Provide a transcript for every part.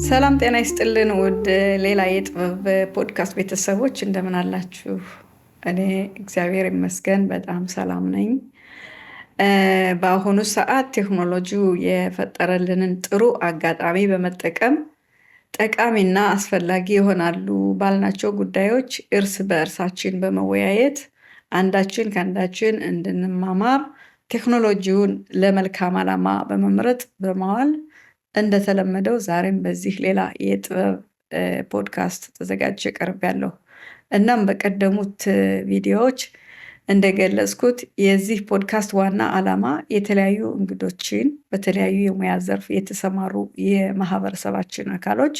ሰላም ጤና ይስጥልን ውድ ሌላ የጥበብ ፖድካስት ቤተሰቦች እንደምን አላችሁ? እኔ እግዚአብሔር ይመስገን በጣም ሰላም ነኝ። በአሁኑ ሰዓት ቴክኖሎጂው የፈጠረልንን ጥሩ አጋጣሚ በመጠቀም ጠቃሚና አስፈላጊ ይሆናሉ ባልናቸው ጉዳዮች እርስ በእርሳችን በመወያየት አንዳችን ከአንዳችን እንድንማማር ቴክኖሎጂውን ለመልካም ዓላማ በመምረጥ በማዋል እንደተለመደው ዛሬም በዚህ ሌላ የጥበብ ፖድካስት ተዘጋጅቼ ቀርቤያለሁ። እናም በቀደሙት ቪዲዮዎች እንደገለጽኩት የዚህ ፖድካስት ዋና ዓላማ የተለያዩ እንግዶችን በተለያዩ የሙያ ዘርፍ የተሰማሩ የማህበረሰባችን አካሎች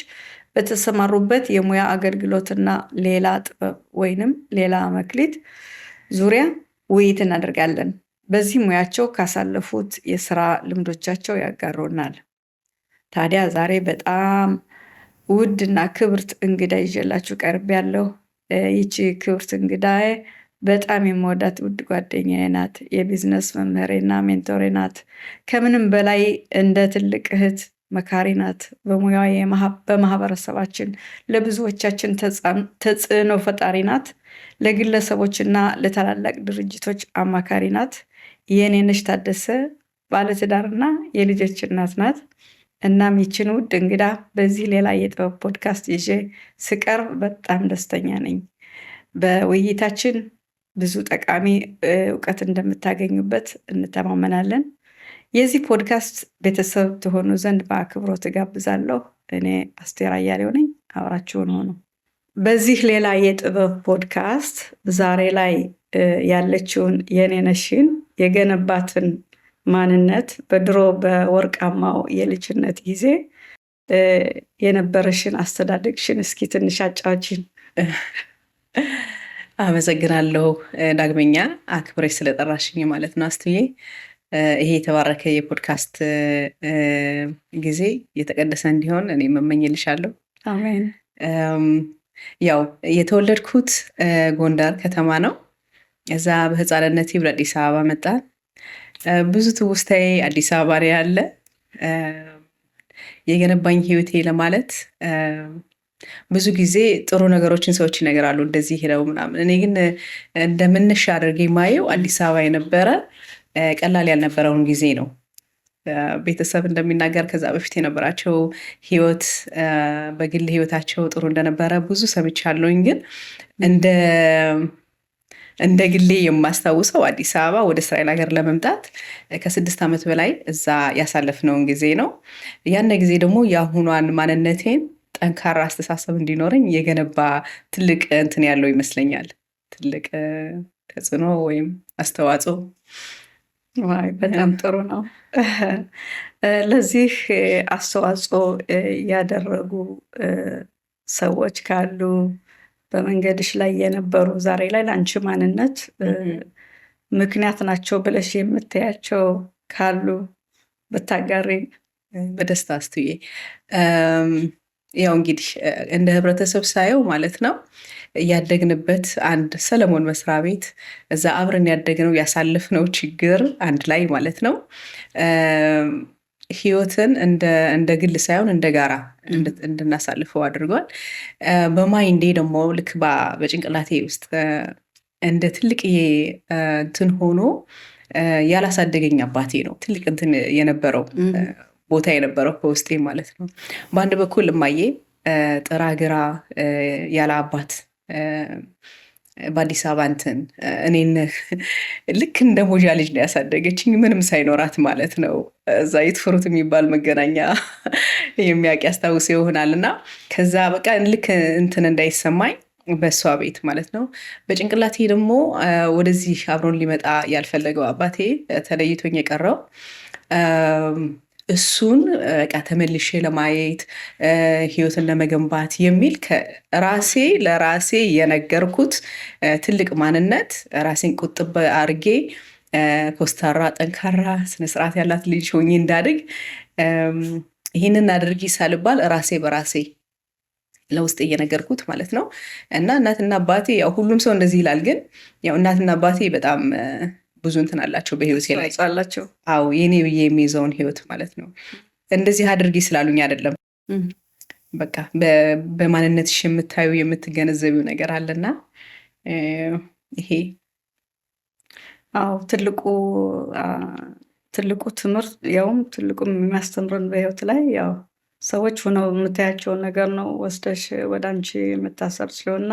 በተሰማሩበት የሙያ አገልግሎትና ሌላ ጥበብ ወይንም ሌላ መክሊት ዙሪያ ውይይት እናደርጋለን። በዚህ ሙያቸው ካሳለፉት የስራ ልምዶቻቸው ያጋሩናል። ታዲያ ዛሬ በጣም ውድና ክብርት እንግዳ ይዤላችሁ ቀርቤያለሁ። ይቺ ክብርት እንግዳዬ በጣም የምወዳት ውድ ጓደኛዬ ናት። የቢዝነስ መምህሬና ሜንቶሬ ናት። ከምንም በላይ እንደ ትልቅ እህት መካሪ ናት። በሙያዋ በማህበረሰባችን ለብዙዎቻችን ተጽዕኖ ፈጣሪ ናት። ለግለሰቦችና ለታላላቅ ድርጅቶች አማካሪ ናት። የኔነሽ ታደሰ ባለትዳርና የልጆች እናት ናት። እናም ይችን ውድ እንግዳ በዚህ ሌላ የጥበብ ፖድካስት ይዤ ስቀርብ በጣም ደስተኛ ነኝ። በውይይታችን ብዙ ጠቃሚ እውቀት እንደምታገኙበት እንተማመናለን። የዚህ ፖድካስት ቤተሰብ ትሆኑ ዘንድ በአክብሮት እጋብዛለሁ። እኔ አስቴር አያሌው ነኝ። አብራችሁን ሆኑ። በዚህ ሌላ የጥበብ ፖድካስት ዛሬ ላይ ያለችውን የኔነሽን የገነባትን ማንነት በድሮ በወርቃማው የልጅነት ጊዜ የነበረሽን አስተዳደግሽን እስኪ ትንሽ አጫውቺን። አመሰግናለሁ ዳግመኛ አክብሬ ስለጠራሽኝ ማለት ነው አስትዬ። ይሄ የተባረከ የፖድካስት ጊዜ የተቀደሰ እንዲሆን እኔ መመኝልሻለሁ። አሜን። ያው የተወለድኩት ጎንደር ከተማ ነው። እዛ በህፃንነቴ ወደ አዲስ አበባ መጣን። ብዙ ትውስታዬ አዲስ አበባ ላይ ያለ የገነባኝ ህይወቴ ለማለት ብዙ ጊዜ ጥሩ ነገሮችን ሰዎች ይነግራሉ፣ እንደዚህ ሄደው ምናምን። እኔ ግን እንደምንሽ አድርጌ ማየው አዲስ አበባ የነበረ ቀላል ያልነበረውን ጊዜ ነው። ቤተሰብ እንደሚናገር ከዛ በፊት የነበራቸው ህይወት በግል ህይወታቸው ጥሩ እንደነበረ ብዙ ሰምቻለሁኝ። ግን እንደ ግሌ የማስታውሰው አዲስ አበባ ወደ እስራኤል ሀገር ለመምጣት ከ6 ዓመት በላይ እዛ ያሳለፍነውን ጊዜ ነው። ያን ጊዜ ደግሞ የአሁኗን ማንነቴን ጠንካራ አስተሳሰብ እንዲኖረኝ የገነባ ትልቅ እንትን ያለው ይመስለኛል። ትልቅ ተጽዕኖ ወይም አስተዋጽኦ። በጣም ጥሩ ነው። ለዚህ አስተዋጽኦ ያደረጉ ሰዎች ካሉ በመንገድሽ ላይ የነበሩ ዛሬ ላይ ለአንቺ ማንነት ምክንያት ናቸው ብለሽ የምታያቸው ካሉ ብታጋሪ በደስታ አስትዬ። ያው እንግዲህ እንደ ህብረተሰብ ሳየው ማለት ነው ያደግንበት አንድ ሰለሞን መስሪያ ቤት፣ እዛ አብረን ያደግነው ያሳለፍነው ችግር አንድ ላይ ማለት ነው ህይወትን እንደ ግል ሳይሆን እንደ ጋራ እንድናሳልፈው አድርጓል። በማይንዴ ደግሞ ልክ በጭንቅላቴ ውስጥ እንደ ትልቅዬ እንትን ሆኖ ያላሳደገኝ አባቴ ነው። ትልቅ እንትን የነበረው ቦታ የነበረው ከውስጤ ማለት ነው። በአንድ በኩል እማዬ ጥራ ግራ ያለ አባት በአዲስ አበባ እንትን እኔን ልክ እንደ ሞጃ ልጅ ነው ያሳደገችኝ፣ ምንም ሳይኖራት ማለት ነው። እዛ የትፍሩት የሚባል መገናኛ የሚያውቅ ያስታውስ ይሆናል። እና ከዛ በቃ ልክ እንትን እንዳይሰማኝ በእሷ ቤት ማለት ነው። በጭንቅላቴ ደግሞ ወደዚህ አብሮን ሊመጣ ያልፈለገው አባቴ ተለይቶኝ የቀረው እሱን በቃ ተመልሼ ለማየት ህይወትን ለመገንባት የሚል ራሴ ለራሴ የነገርኩት ትልቅ ማንነት፣ ራሴን ቁጥብ አርጌ ኮስታራ፣ ጠንካራ፣ ስነስርዓት ያላት ልጅ ሆኜ እንዳድግ ይህንን አድርጊ ሳልባል ራሴ በራሴ ለውስጥ እየነገርኩት ማለት ነው። እና እናትና አባቴ ያው ሁሉም ሰው እንደዚህ ይላል፣ ግን ያው እናትና አባቴ በጣም ብዙ እንትን አላቸው በህይወቴ ላይ አላቸው። አዎ የኔ ብዬ የሚይዘውን ህይወት ማለት ነው። እንደዚህ አድርጊ ስላሉኝ አይደለም። በቃ በማንነትሽ የምታዩ የምትገነዘቢው ነገር አለና ይሄ አዎ ትልቁ ትምህርት ያውም ትልቁም የሚያስተምረን በህይወት ላይ ያው ሰዎች ሆነው የምታያቸውን ነገር ነው ወስደሽ ወደ አንቺ የምታሰርጽው እና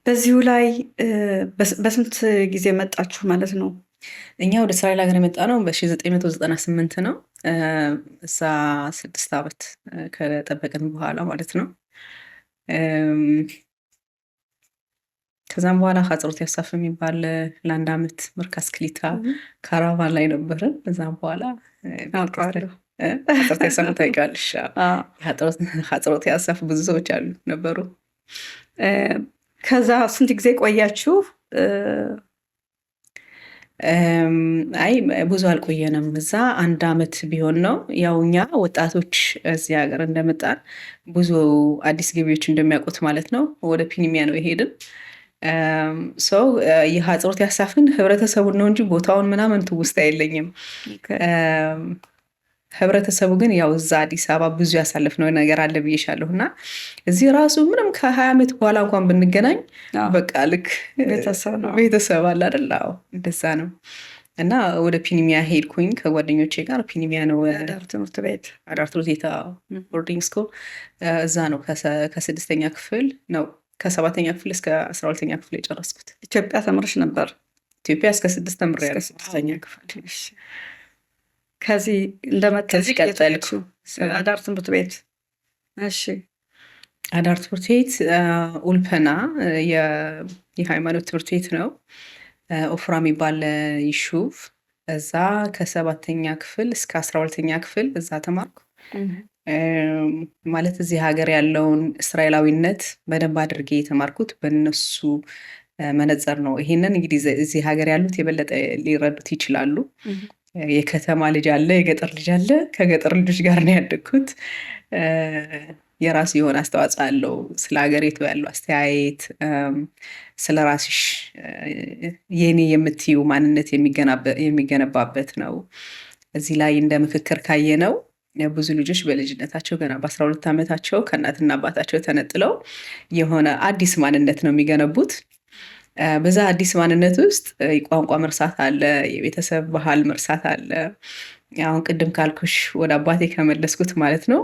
በዚሁ ላይ በስንት ጊዜ መጣችሁ ማለት ነው? እኛ ወደ እስራኤል ሀገር የመጣ ነው በ1998 ነው። እዛ 6 ዓመት ከጠበቅን በኋላ ማለት ነው። ከዛም በኋላ ሀጽሮት ያሳፍ የሚባል ለ1 ዓመት መርካስ ክሊታ ካራቫን ላይ ነበርን። ከዛም በኋላ ሀጽሮት ያሳፍ ታውቂዋለሽ? ሀጽሮት ያሳፍ ብዙ ሰዎች አሉ ነበሩ። ከዛ ስንት ጊዜ ቆያችሁ? አይ ብዙ አልቆየንም። እዛ 1 ዓመት ቢሆን ነው። ያው እኛ ወጣቶች እዚህ ሀገር እንደመጣን ብዙ አዲስ ገቢዎች እንደሚያውቁት ማለት ነው ወደ ፒኒሚያ ነው የሄድን። ሰው የሀጽሮት ያሳፍን ህብረተሰቡን ነው እንጂ ቦታውን ምናምን ትውስታ የለኝም። ህብረተሰቡ ግን ያው እዛ አዲስ አበባ ብዙ ያሳለፍነው ነገር አለ ብዬሻለሁ። እና እዚህ ራሱ ምንም ከ20 ዓመት በኋላ እንኳን ብንገናኝ በቃ ልክ ቤተሰብ አለ አይደል? አዎ እንደዛ ነው። እና ወደ ፒኒሚያ ሄድኩኝ ከጓደኞቼ ጋር። ፒኒሚያ ነው አዳር ትምህርት ቤት ቦርዲንግ ስኩል። እዛ ነው ከ6ኛ ክፍል ነው ከ7ኛ ክፍል እስከ 12ኛ ክፍል የጨረስኩት። ኢትዮጵያ ተምርሽ ነበር? ኢትዮጵያ እስከ 6 ተምሬያለሁ። 6ኛ ክፍል። ከዚህ እንደመጣሽ ቀጠልኩ አዳር ትምህርት ቤት። እሺ አዳር ትምህርት ቤት ኡልፐና የሃይማኖት ትምህርት ቤት ነው። ኦፍራ የሚባል ይሹፍ። እዛ ከ7ኛ ክፍል እስከ 12ኛ ክፍል እዛ ተማርኩ። ማለት እዚህ ሀገር ያለውን እስራኤላዊነት በደንብ አድርጌ የተማርኩት በእነሱ መነጽር ነው። ይሄንን እንግዲህ እዚህ ሀገር ያሉት የበለጠ ሊረዱት ይችላሉ። የከተማ ልጅ አለ፣ የገጠር ልጅ አለ። ከገጠር ልጆች ጋር ነው ያደግኩት። የራሱ የሆነ አስተዋጽኦ አለው ስለ ሀገሪቱ ያለው አስተያየት፣ ስለ ራስሽ የኔ የምትዩ ማንነት የሚገነባበት ነው። እዚህ ላይ እንደ ምክክር ካየነው ብዙ ልጆች በልጅነታቸው ገና በ12 ዓመታቸው ከእናትና አባታቸው ተነጥለው የሆነ አዲስ ማንነት ነው የሚገነቡት። በዛ አዲስ ማንነት ውስጥ ቋንቋ መርሳት አለ፣ የቤተሰብ ባህል መርሳት አለ። አሁን ቅድም ካልኩሽ ወደ አባቴ ከመለስኩት ማለት ነው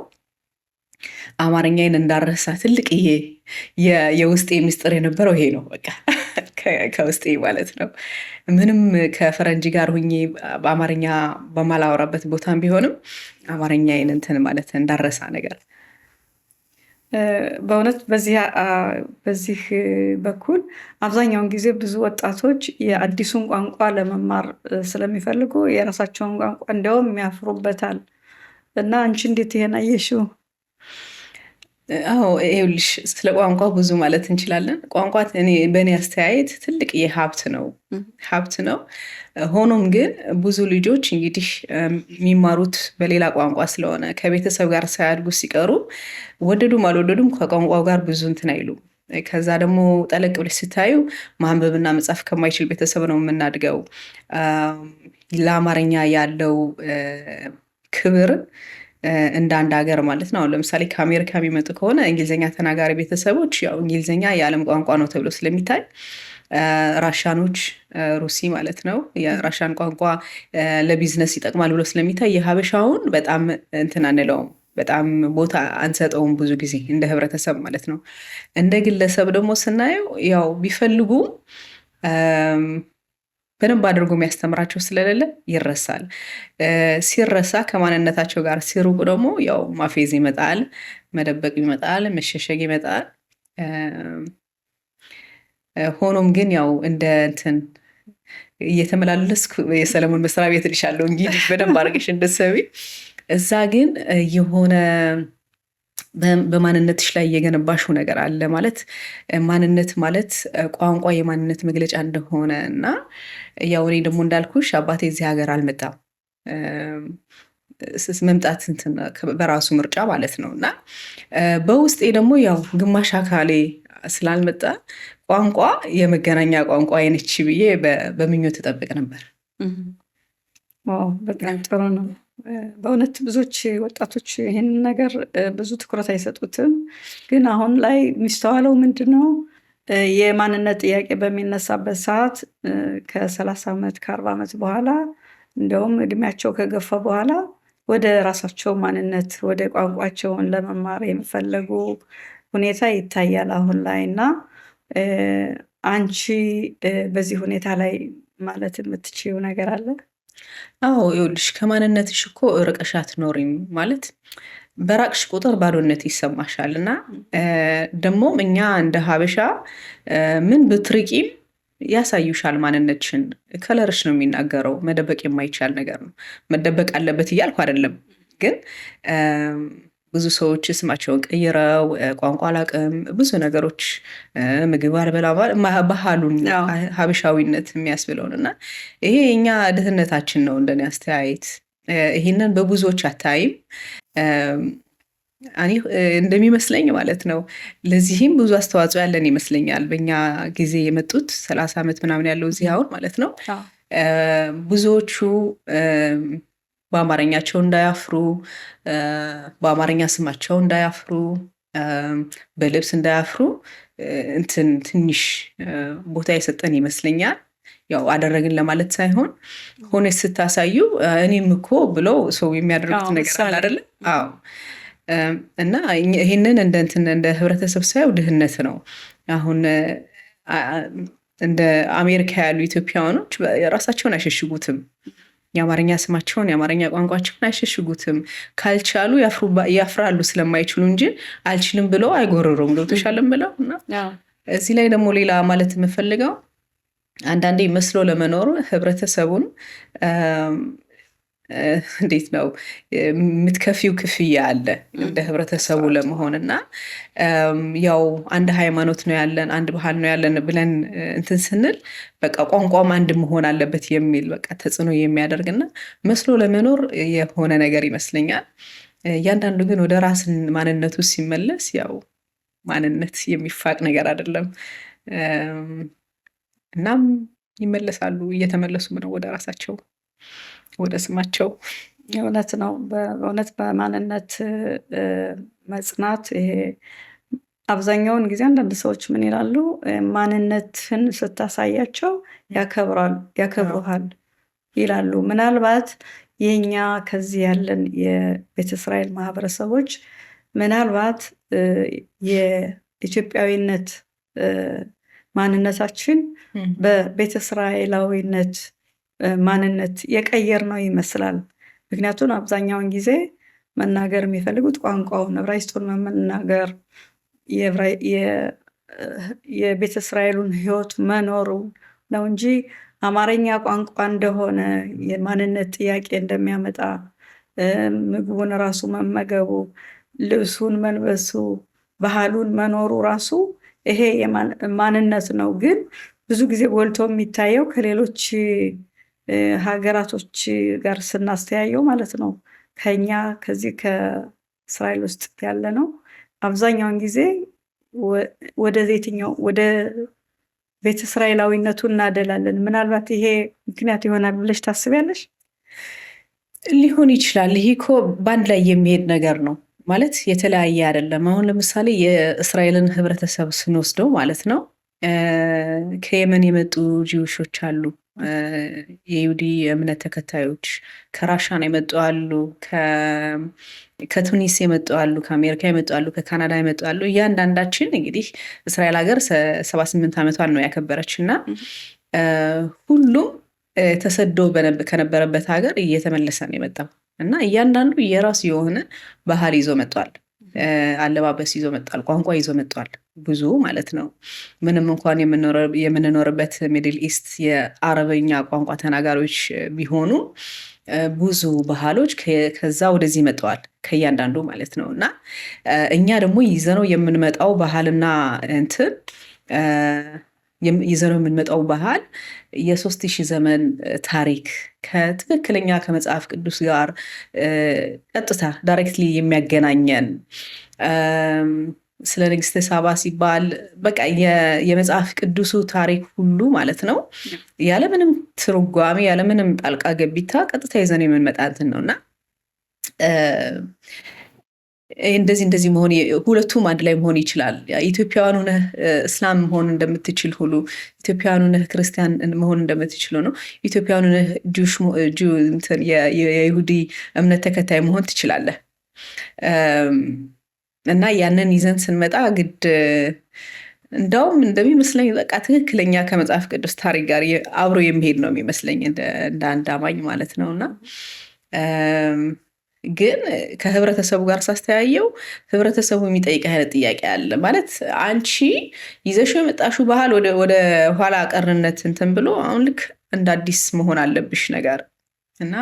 አማርኛዬን እንዳረሳ ትልቅ ይሄ የውስጤ ምስጢር የነበረው ይሄ ነው። በቃ ከውስጤ ማለት ነው። ምንም ከፈረንጅ ጋር ሁኜ በአማርኛ በማላወራበት ቦታም ቢሆንም አማርኛዬን እንትን ማለት እንዳረሳ ነገር። በእውነት በዚህ በኩል አብዛኛውን ጊዜ ብዙ ወጣቶች የአዲሱን ቋንቋ ለመማር ስለሚፈልጉ የራሳቸውን ቋንቋ እንዲያውም ያፍሩበታል። እና አንቺ እንዴት ይሄን አየሽው? አዎ ይኸውልሽ ስለ ቋንቋ ብዙ ማለት እንችላለን። ቋንቋ በእኔ አስተያየት ትልቅ የሀብት ነው። ሆኖም ግን ብዙ ልጆች እንግዲህ የሚማሩት በሌላ ቋንቋ ስለሆነ ከቤተሰብ ጋር ሳያድጉ ሲቀሩ ወደዱም አልወደዱም ከቋንቋው ጋር ብዙ እንትን አይሉም። ከዛ ደግሞ ጠለቅ ብለሽ ስታዩ ማንበብና መጻፍ ከማይችል ቤተሰብ ነው የምናድገው። ለአማርኛ ያለው ክብር እንደ አንድ ሀገር ማለት ነው። አሁን ለምሳሌ ከአሜሪካ የሚመጡ ከሆነ እንግሊዝኛ ተናጋሪ ቤተሰቦች ያው እንግሊዝኛ የዓለም ቋንቋ ነው ተብሎ ስለሚታይ፣ ራሻኖች ሩሲ ማለት ነው የራሻን ቋንቋ ለቢዝነስ ይጠቅማል ብሎ ስለሚታይ የሀበሻውን በጣም እንትን አንለውም፣ በጣም ቦታ አንሰጠውም ብዙ ጊዜ እንደ ህብረተሰብ ማለት ነው። እንደ ግለሰብ ደግሞ ስናየው ያው ቢፈልጉ በደንብ አድርጎ የሚያስተምራቸው ስለሌለ ይረሳል። ሲረሳ ከማንነታቸው ጋር ሲሩቁ ደግሞ ያው ማፌዝ ይመጣል፣ መደበቅ ይመጣል፣ መሸሸግ ይመጣል። ሆኖም ግን ያው እንደ እንትን እየተመላለስኩ የሰለሞን መስሪያ ቤት ልሻለሁ እንግዲህ በደንብ አድርገሽ እንድትሰሚ። እዛ ግን የሆነ በማንነትሽ ላይ እየገነባሽው ነገር አለ ማለት ማንነት ማለት ቋንቋ የማንነት መግለጫ እንደሆነ እና ያው እኔ ደግሞ እንዳልኩሽ አባቴ እዚህ ሀገር አልመጣም፣ መምጣት እንትን በራሱ ምርጫ ማለት ነው። እና በውስጤ ደግሞ ያው ግማሽ አካሌ ስላልመጣ ቋንቋ የመገናኛ ቋንቋ አይነች ብዬ በምኞት ተጠብቅ ነበር። በጣም ጥሩ ነው። በእውነት ብዙዎች ወጣቶች ይህንን ነገር ብዙ ትኩረት አይሰጡትም። ግን አሁን ላይ የሚስተዋለው ምንድን ነው? የማንነት ጥያቄ በሚነሳበት ሰዓት ከ30 ዓመት ከ40 ዓመት በኋላ እንደውም እድሜያቸው ከገፋ በኋላ ወደ ራሳቸው ማንነት ወደ ቋንቋቸውን ለመማር የሚፈለጉ ሁኔታ ይታያል አሁን ላይ እና አንቺ በዚህ ሁኔታ ላይ ማለት የምትችይው ነገር አለ? አዎ ይኸውልሽ ከማንነትሽ እኮ ርቀሽ አትኖሪም ማለት በራቅሽ ቁጥር ባዶነት ይሰማሻል። እና ደግሞም እኛ እንደ ሀበሻ ምን ብትርቂም ያሳዩሻል ማንነትሽን። ከለርሽ ነው የሚናገረው። መደበቅ የማይቻል ነገር ነው። መደበቅ አለበት እያልኩ አይደለም፣ ግን ብዙ ሰዎች ስማቸውን ቀይረው ቋንቋ አላውቅም ብዙ ነገሮች ምግብ አልበላም ባህሉን ሀበሻዊነት የሚያስብለውን እና ይሄ የኛ ድህነታችን ነው እንደኔ አስተያየት። ይህንን በብዙዎች አታይም። እኔ እንደሚመስለኝ ማለት ነው። ለዚህም ብዙ አስተዋጽኦ ያለን ይመስለኛል። በኛ ጊዜ የመጡት 30 ዓመት ምናምን ያለው እዚህ አሁን ማለት ነው። ብዙዎቹ በአማርኛቸው እንዳያፍሩ፣ በአማርኛ ስማቸው እንዳያፍሩ፣ በልብስ እንዳያፍሩ እንትን ትንሽ ቦታ የሰጠን ይመስለኛል። ያው አደረግን ለማለት ሳይሆን ሆነ ስታሳዩ እኔም እኮ ብለው ሰው የሚያደርጉት ነገር አለ አይደለ? አዎ። እና ይህንን እንደ ህብረተሰብ ሳየው ድህነት ነው። አሁን እንደ አሜሪካ ያሉ ኢትዮጵያውያኖች ራሳቸውን አይሸሽጉትም። የአማርኛ ስማቸውን የአማርኛ ቋንቋቸውን አይሸሽጉትም። ካልቻሉ ያፍራሉ ስለማይችሉ እንጂ አልችልም ብለው አይጎርሩም። ገብቶሻልም ብለው እና እዚህ ላይ ደግሞ ሌላ ማለት የምፈልገው አንዳንዴ መስሎ ለመኖሩ ህብረተሰቡን እንዴት ነው የምትከፊው ክፍያ አለ እንደ ህብረተሰቡ ለመሆን እና ያው አንድ ሃይማኖት ነው ያለን አንድ ባህል ነው ያለን ብለን እንትን ስንል በቃ ቋንቋም አንድ መሆን አለበት የሚል በቃ ተጽዕኖ የሚያደርግና መስሎ ለመኖር የሆነ ነገር ይመስለኛል። እያንዳንዱ ግን ወደ ራስን ማንነቱ ሲመለስ ያው ማንነት የሚፋቅ ነገር አይደለም። እናም ይመለሳሉ፣ እየተመለሱም ነው ወደ ራሳቸው ወደ ስማቸው። እውነት ነው። በእውነት በማንነት መጽናት ይሄ አብዛኛውን ጊዜ አንዳንድ ሰዎች ምን ይላሉ? ማንነትን ስታሳያቸው ያከብሩሃል ይላሉ። ምናልባት የኛ ከዚህ ያለን የቤተ እስራኤል ማህበረሰቦች ምናልባት የኢትዮጵያዊነት ማንነታችን በቤተ እስራኤላዊነት ማንነት የቀየር ነው ይመስላል። ምክንያቱም አብዛኛውን ጊዜ መናገር የሚፈልጉት ቋንቋውን ዕብራይስጡን መናገር የቤተ እስራኤሉን ሕይወት መኖሩ ነው እንጂ አማርኛ ቋንቋ እንደሆነ የማንነት ጥያቄ እንደሚያመጣ ምግቡን ራሱ መመገቡ፣ ልብሱን መልበሱ፣ ባህሉን መኖሩ ራሱ ይሄ ማንነት ነው። ግን ብዙ ጊዜ ጎልቶ የሚታየው ከሌሎች ሀገራቶች ጋር ስናስተያየው ማለት ነው። ከኛ ከዚህ ከእስራኤል ውስጥ ያለ ነው አብዛኛውን ጊዜ ወደ የትኛው ወደ ቤተ እስራኤላዊነቱ እናደላለን። ምናልባት ይሄ ምክንያት ይሆናል ብለሽ ታስቢያለሽ? ሊሆን ይችላል። ይሄ እኮ በአንድ ላይ የሚሄድ ነገር ነው ማለት የተለያየ አይደለም። አሁን ለምሳሌ የእስራኤልን ህብረተሰብ ስንወስደው ማለት ነው ከየመን የመጡ ጂውሾች አሉ፣ የይሁዲ እምነት ተከታዮች ከራሻን የመጡ አሉ፣ ከቱኒስ የመጡ አሉ፣ ከአሜሪካ የመጡ አሉ፣ ከካናዳ የመጡ አሉ። እያንዳንዳችን እንግዲህ እስራኤል ሀገር 78 ዓመቷን ነው ያከበረች እና ሁሉም ተሰዶ ከነበረበት ሀገር እየተመለሰ ነው የመጣው እና እያንዳንዱ የራሱ የሆነ ባህል ይዞ መጥቷል። አለባበስ ይዞ መጥቷል። ቋንቋ ይዞ መጥቷል። ብዙ ማለት ነው። ምንም እንኳን የምንኖርበት ሚድል ኢስት የአረበኛ ቋንቋ ተናጋሪዎች ቢሆኑ ብዙ ባህሎች ከዛ ወደዚህ መጥተዋል ከእያንዳንዱ ማለት ነው። እና እኛ ደግሞ ይዘነው የምንመጣው ባህልና እንትን ይዘነው የምንመጣው ባህል የ3000 ዘመን ታሪክ ከትክክለኛ ከመጽሐፍ ቅዱስ ጋር ቀጥታ ዳይሬክትሊ የሚያገናኘን ስለ ንግስተ ሳባ ሲባል በቃ የመጽሐፍ ቅዱሱ ታሪክ ሁሉ ማለት ነው ያለምንም ትርጓሜ ያለምንም ጣልቃ ገቢታ ቀጥታ ይዘን የምንመጣ እንትን ነውና እንደዚህ መሆን ሁለቱም አንድ ላይ መሆን ይችላል። ኢትዮጵያውያን ሆነህ እስላም መሆን እንደምትችል ሁሉ ኢትዮጵያውያን ሆነህ ክርስቲያን መሆን እንደምትችል ነው። ኢትዮጵያውያን ሆነህ የይሁዲ እምነት ተከታይ መሆን ትችላለህ። እና ያንን ይዘን ስንመጣ ግድ እንደውም እንደሚመስለኝ በቃ ትክክለኛ ከመጽሐፍ ቅዱስ ታሪክ ጋር አብሮ የሚሄድ ነው የሚመስለኝ እንደ አንድ አማኝ ማለት ነው። እና ግን ከህብረተሰቡ ጋር ሳስተያየው ህብረተሰቡ የሚጠይቅ አይነት ጥያቄ አለ ማለት አንቺ ይዘሽው የመጣሽው ባህል ወደ ኋላ ቀርነት እንትን ብሎ አሁን ልክ እንደ አዲስ መሆን አለብሽ ነገር እና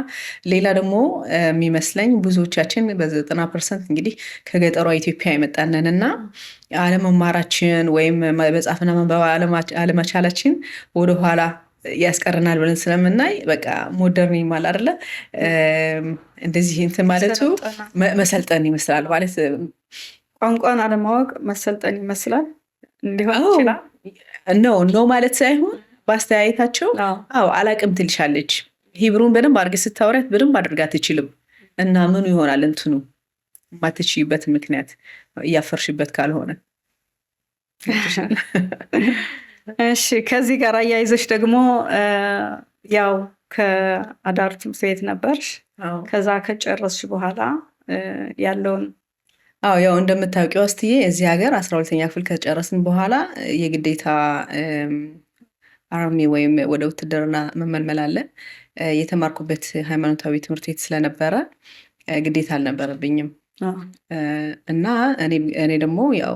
ሌላ ደግሞ የሚመስለኝ ብዙዎቻችን በ90% እንግዲህ ከገጠሯ ኢትዮጵያ የመጣነን እና አለመማራችን ወይም መጻፍና ማንበብ አለመቻላችን ወደኋላ ያስቀርናል ብለን ስለምናይ በቃ ሞደርን ይማል አይደለ እንደዚህ እንትን ማለቱ መሰልጠን ይመስላል ማለት ቋንቋን አለማወቅ መሰልጠን ይመስላል እንዲሆን ይችላል ነው ማለት ሳይሆን በአስተያየታቸው አላቅም ትልሻለች ሂብሩን በደንብ አድርገሽ ስታወሪያት በደንብ አድርጋ አትችልም እና ምኑ ይሆናል እንትኑ ማትችይበት ምክንያት እያፈርሽበት ካልሆነ። እሺ ከዚህ ጋር አያይዘሽ ደግሞ ያው ከአዳር ትምህርት ቤት ነበርሽ ከዛ ከጨረስሽ በኋላ ያለውን ያው እንደምታውቂው አስትዬ እዚህ ሀገር 12ኛ ክፍል ከጨረስን በኋላ የግዴታ አርሚ ወይም ወደ ውትድርና መመልመል አለ። የተማርኩበት ሃይማኖታዊ ትምህርት ቤት ስለነበረ ግዴታ አልነበረብኝም እና እኔ ደግሞ ያው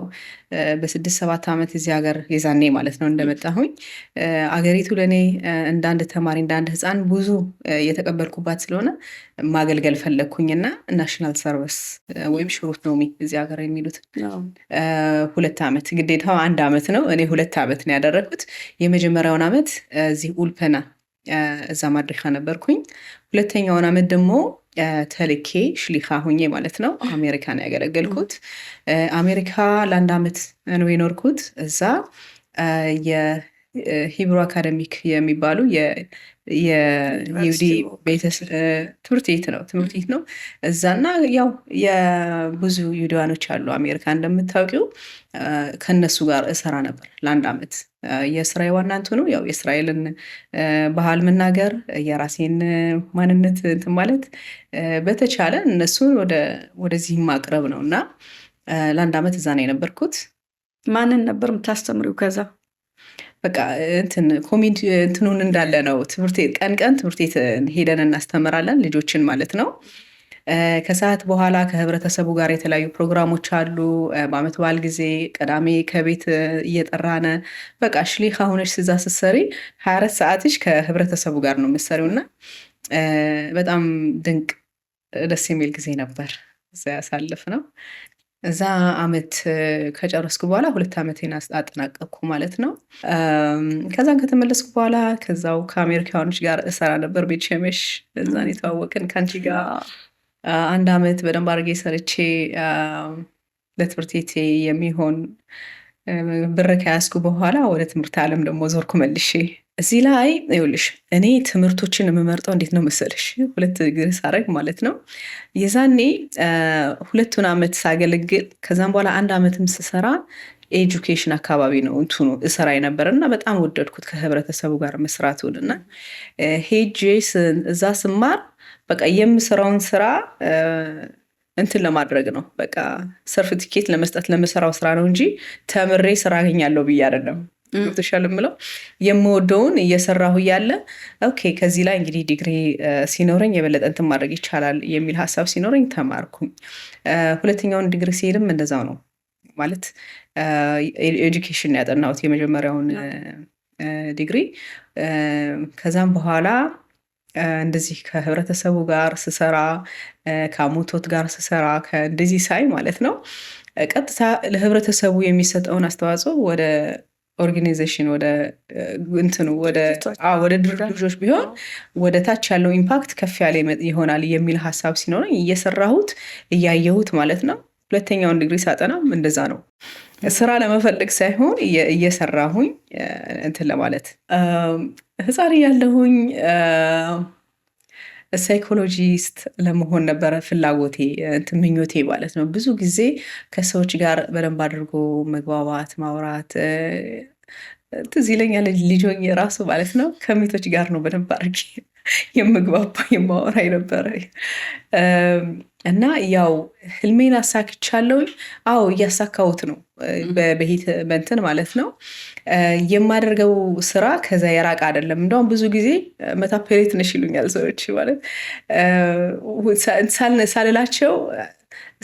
በ6-7 ዓመት እዚህ ሀገር የዛኔ ማለት ነው እንደመጣሁኝ አገሪቱ ለእኔ እንደ አንድ ተማሪ እንደ አንድ ህፃን ብዙ የተቀበልኩባት ስለሆነ ማገልገል ፈለግኩኝና ናሽናል ሰርቪስ ወይም ሽሩት ኖሚ እዚህ ሀገር የሚሉት 2 ዓመት ግዴታው 1 ዓመት ነው። እኔ 2 ዓመት ነው ያደረግኩት። የመጀመሪያውን ዓመት እዚህ ኡልፐና እዛ ማድረሻ ነበርኩኝ። ሁለተኛውን ዓመት ደግሞ ተልኬ ሽሊካ ሁኜ ማለት ነው አሜሪካ ነው ያገለገልኩት። አሜሪካ ለ1 ዓመት ነው የኖርኩት። እዛ የሂብሩ አካደሚክ የሚባሉ የይሁዲ ትምህርት ቤት ነው እዛና ያው የብዙ ይሁዳኖች አሉ አሜሪካ እንደምታውቂው ከነሱ ጋር እሰራ ነበር ለ1 ዓመት። የስራዬ ዋና እንትኑ ያው የእስራኤልን ባህል መናገር የራሴን ማንነት እንትን ማለት በተቻለ እነሱን ወደዚህ ማቅረብ ነው እና ለ1 ዓመት እዛ ነው የነበርኩት። ማንን ነበር የምታስተምሪው? ከዛ በቃ ኮሚድ እንትኑን እንዳለ ነው ትምህርት ቤት ቀን ትምህርት ቤት ሄደን እናስተምራለን ልጆችን ማለት ነው። ከሰዓት በኋላ ከህብረተሰቡ ጋር የተለያዩ ፕሮግራሞች አሉ። በአመት በዓል ጊዜ ቅዳሜ ከቤት እየጠራነ በቃ ሽሊካ ሆነሽ እዛ ስትሰሪ 24 ሰዓትሽ ከህብረተሰቡ ጋር ነው የምትሰሪው እና በጣም ድንቅ ደስ የሚል ጊዜ ነበር እዛ ያሳለፍነው። እዛ አመት ከጨረስኩ በኋላ 2 ዓመቴን አጠናቀቅኩ ማለት ነው። ከዛን ከተመለስኩ በኋላ ከዛው ከአሜሪካኖች ጋር እሰራ ነበር ቤት ሸመሽ። እዛን የተዋወቅን ከአንቺ ጋር 1 ዓመት በደንብ አድርጌ ሰርቼ ለትምህርት ቤቴ የሚሆን ብር ከያዝኩ በኋላ ወደ ትምህርት ዓለም ደግሞ ዞርኩ መልሼ። እዚህ ላይ ይኸውልሽ እኔ ትምህርቶችን የምመርጠው እንዴት ነው መሰለሽ 2 ዲግሪ ሳረግ ማለት ነው። የዛኔ 2 ዓመት ሳገለግል ከዛም በኋላ 1 ዓመትም ስሰራ ኤጁኬሽን አካባቢ ነው እንትኑ እሰራ የነበረ እና በጣም ወደድኩት ከህብረተሰቡ ጋር መስራቱን እና ሄጄ እዛ ስማር በቃ የምሰራውን ስራ እንትን ለማድረግ ነው በቃ ሰርቲፊኬት ለመስጠት ለምሰራው ስራ ነው እንጂ ተምሬ ስራ አገኛለሁ ብዬ አይደለም። ገብቶሻል የምለው የምወደውን እየሰራሁ እያለ ኦኬ ከዚህ ላይ እንግዲህ ዲግሪ ሲኖረኝ የበለጠ እንትን ማድረግ ይቻላል የሚል ሀሳብ ሲኖረኝ ተማርኩኝ። 2ኛውን ዲግሪ ሲሄድም እንደዛው ነው ማለት ኤጁኬሽን ያጠናሁት የመጀመሪያውን ዲግሪ። ከዛም በኋላ እንደዚህ ከህብረተሰቡ ጋር ስሰራ ከአሙቶት ጋር ስሰራ እንደዚህ ሳይ ማለት ነው ቀጥታ ለህብረተሰቡ የሚሰጠውን አስተዋጽኦ ወደ ኦርጋናይዜሽን ወደ እንትኑ ወደ ድርጅቶች ቢሆን ወደ ታች ያለው ኢምፓክት ከፍ ያለ ይሆናል የሚል ሀሳብ ሲኖረኝ እየሰራሁት እያየሁት ማለት ነው። 2ኛውን ዲግሪ ሳጠናም እንደዛ ነው ስራ ለመፈለግ ሳይሆን እየሰራሁኝ እንትን ለማለት ህፃን ያለሁኝ ሳይኮሎጂስት ለመሆን ነበረ ፍላጎቴ፣ ምኞቴ ማለት ነው። ብዙ ጊዜ ከሰዎች ጋር በደንብ አድርጎ መግባባት፣ ማውራት ትዝ ይለኛል። ልጅ ሆኜ ራሱ ማለት ነው ከሚቶች ጋር ነው በደንብ አድርጌ የምግባባ የማወራ የነበረ እና ያው ህልሜን አሳክቻለሁኝ። አዎ እያሳካሁት ነው በእንትን ማለት ነው። የማደርገው ስራ ከዛ የራቀ አይደለም። እንደውም ብዙ ጊዜ መታፔሬት ነሽ ይሉኛል ሰዎች ማለት ሳልላቸው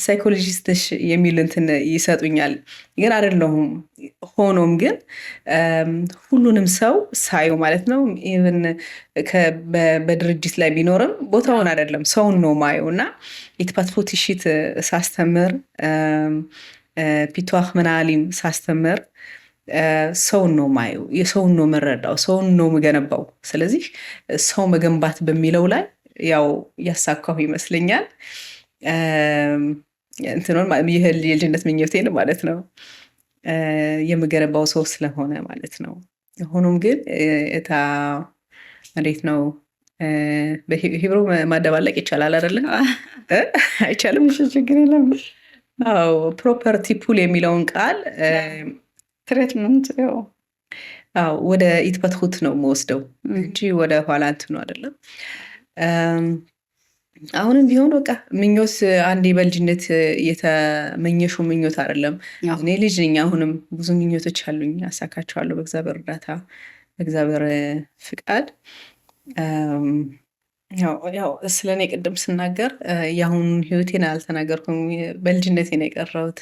ሳይኮሎጂስት ነሽ የሚል እንትን ይሰጡኛል፣ ግን አይደለሁም። ሆኖም ግን ሁሉንም ሰው ሳየው ማለት ነው ኢቭን በድርጅት ላይ ቢኖርም ቦታውን አይደለም ሰውን ነው ማየው እና ኢትፓትፎት ሽት ሳስተምር ፒቷህ ምናሊም ሳስተምር ሰውን ነው ማየው፣ የሰውን ነው መረዳው፣ ሰውን ነው ምገነባው። ስለዚህ ሰው መገንባት በሚለው ላይ ያው ያሳካሁ ይመስለኛል። እንትኑን ይህ የልጅነት ምኞቴን ማለት ነው የምገነባው ሰው ስለሆነ ማለት ነው። ሆኖም ግን እታ እንዴት ነው በሂብሩ ማደባለቅ ይቻላል አይደለ? አይቻልም? ችግር የለም። አዎ ፕሮፐርቲ ፑል የሚለውን ቃል ትሬትመንት ወደ ኢትፓትሁት ነው የምወስደው እንጂ ወደ ኋላ እንትኑ አይደለም። አሁንም ቢሆን በቃ ምኞት አንዴ በልጅነት የተመኘሹ ምኞት አይደለም። እኔ ልጅ ነኝ። አሁንም ብዙ ምኞቶች አሉኝ፣ አሳካቸዋለሁ በእግዚአብሔር እርዳታ፣ በእግዚአብሔር ፍቃድ። ያው ስለ እኔ ቅድም ስናገር የአሁኑን ህይወቴን አልተናገርኩም፣ በልጅነቴ ነው የቀረሁት።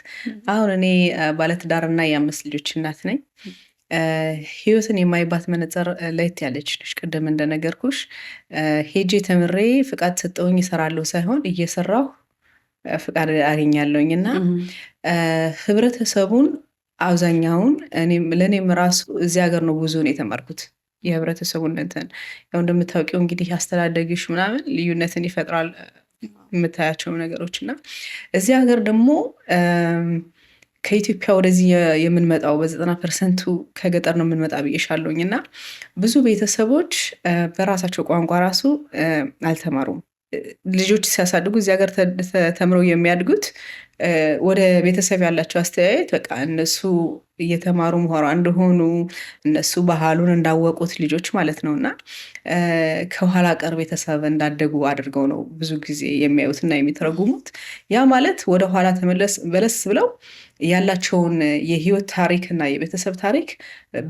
አሁን እኔ ባለትዳርና የ5 ልጆች እናት ነኝ። ህይወትን የማይባት መነጽር ለየት ያለች ነች። ቅድም እንደነገርኩሽ ሄጄ ተምሬ ፍቃድ ሰጠውኝ እሰራለሁ ሳይሆን እየሰራሁ ፍቃድ አገኛለሁኝ እና ህብረተሰቡን አብዛኛውን ለእኔም ራሱ እዚህ ሀገር ነው ብዙውን የተማርኩት። የህብረተሰቡን እንትን ያው እንደምታውቂው እንግዲህ አስተዳደግሽ ምናምን ልዩነትን ይፈጥራል የምታያቸው ነገሮች እና እዚህ ሀገር ደግሞ ከኢትዮጵያ ወደዚህ የምንመጣው በ90% ከገጠር ነው የምንመጣ ብዬሻለሁኝ እና ብዙ ቤተሰቦች በራሳቸው ቋንቋ ራሱ አልተማሩም። ልጆች ሲያሳድጉ እዚህ ሀገር ተምረው የሚያድጉት ወደ ቤተሰብ ያላቸው አስተያየት በቃ እነሱ እየተማሩ ምሁራን እንደሆኑ እነሱ ባህሉን እንዳወቁት ልጆች ማለት ነው እና ከኋላ ቀር ቤተሰብ እንዳደጉ አድርገው ነው ብዙ ጊዜ የሚያዩትና የሚተረጉሙት። ያ ማለት ወደ ኋላ በለስ ብለው ያላቸውን የህይወት ታሪክ እና የቤተሰብ ታሪክ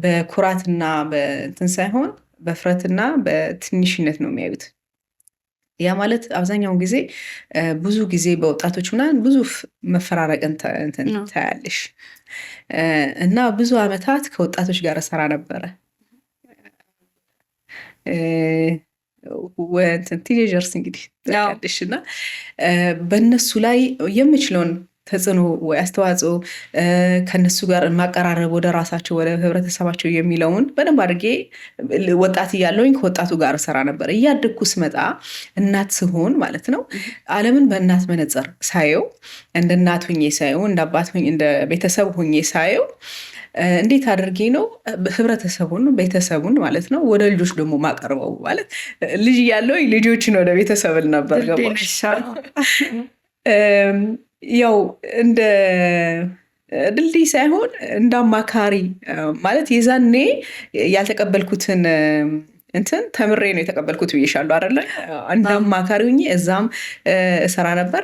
በኩራትና በእንትን ሳይሆን በፍረትና በትንሽነት ነው የሚያዩት። ያ ማለት አብዛኛውን ጊዜ ብዙ ጊዜ በወጣቶች ምናምን ብዙ መፈራረቅን ታያለሽ እና ብዙ ዓመታት ከወጣቶች ጋር እሰራ ነበረ። ቲኔጀርስ እንግዲህ ያለሽ እና በእነሱ ላይ የምችለውን ተጽዕኖ ወይ አስተዋጽኦ ከነሱ ጋር ማቀራረብ ወደ ራሳቸው ወደ ህብረተሰባቸው የሚለውን በደንብ አድርጌ ወጣት እያለሁኝ ከወጣቱ ጋር እሰራ ነበር። እያደግኩ ስመጣ እናት ስሆን ማለት ነው ዓለምን በእናት መነጽር ሳየው፣ እንደ እናት ሁኜ ሳየው፣ እንደ አባት እንደ ቤተሰብ ሁኜ ሳየው እንዴት አድርጌ ነው ህብረተሰቡን ቤተሰቡን ማለት ነው ወደ ልጆች ደግሞ ማቀርበው ማለት ልጅ እያለሁኝ ልጆችን ወደ ቤተሰብን ነበር ገባሽ ያው እንደ ድልድይ ሳይሆን እንደ አማካሪ ማለት የዛኔ ያልተቀበልኩትን እንትን ተምሬ ነው የተቀበልኩት ብዬሻለሁ አይደለ? እንደ አማካሪ ሆኜ እዛም እሰራ ነበር።